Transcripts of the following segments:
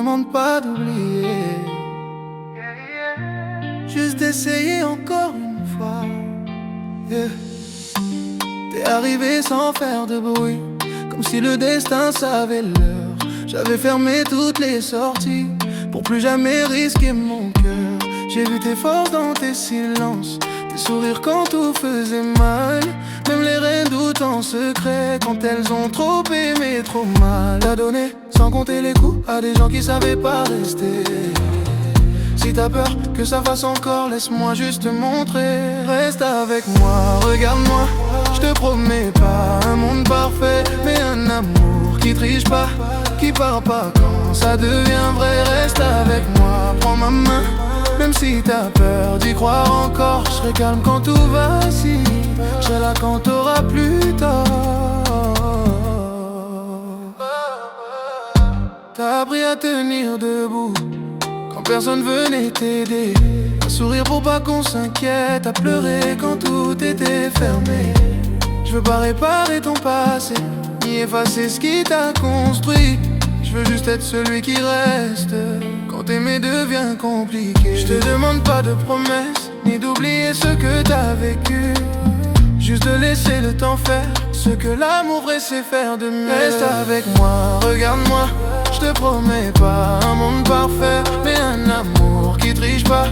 demande pas d'oublier, juste d'essayer encore une fois. Yeah. T'es arrivé sans faire de bruit, comme si le destin savait l'heure. J'avais fermé toutes les sorties pour plus jamais risquer mon cœur. J'ai vu tes forces dans tes silences, tes sourires quand tout faisait mal. Même les reines doutent en secret quand elles ont trop aimé, trop mal. T'as donné sans compter les coups à des gens qui savaient pas rester. Si t'as peur que ça fasse encore, laisse-moi juste te montrer. Reste avec moi, regarde-moi. Je te promets pas un monde parfait, mais un amour qui triche pas, qui part pas quand ça devient vrai. Reste avec moi, prends ma main. Même si t'as peur d'y croire encore, je serai calme quand tout vacille, je serai là quand t'auras plus tort. T'as appris à tenir debout quand personne venait t'aider, à sourire pour pas qu'on s'inquiète, à pleurer quand tout était fermé. Je veux pas réparer ton passé, ni effacer ce qui t'a construit. Je veux juste être celui qui reste quand aimer devient compliqué. Je te demande pas de promesses, ni d'oublier ce que t'as vécu, juste de laisser le temps faire ce que l'amour vrai sait faire de mieux. Reste avec moi, regarde-moi. Je te promets pas un monde parfait, mais un amour qui triche pas,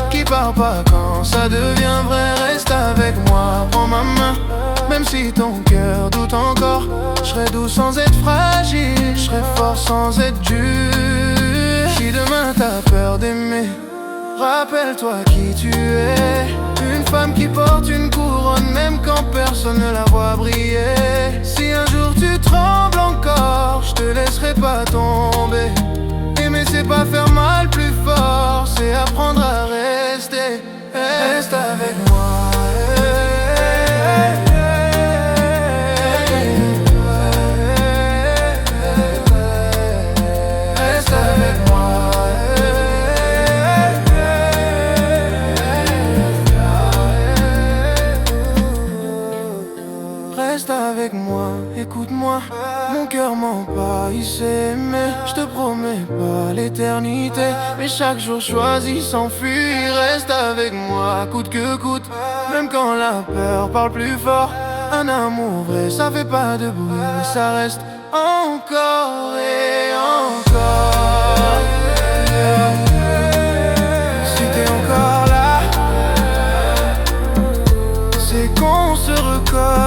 qui part pas quand ça devient vrai. Reste avec moi, prends ma main. Même si ton cœur doute encore, je serai doux sans être fragile, je serai fort sans être dur. Si demain t'as peur d'aimer, rappelle-toi qui tu es. Une femme qui porte une couronne même quand personne ne la voit briller. Si un jour tu trembles encore, je te laisserai pas tomber. Aimer c'est pas faire mal plus fort, c'est apprendre à rester. Reste avec moi. Reste avec moi, écoute-moi. Mon cœur ment pas, il sait aimer. Je te promets pas l'éternité, mais chaque jour choisis s'enfuir. Reste avec moi, coûte que coûte. Même quand la peur parle plus fort, un amour vrai, ça fait pas de bruit, mais ça reste encore et encore. Si t'es encore là, c'est qu'on se recolle.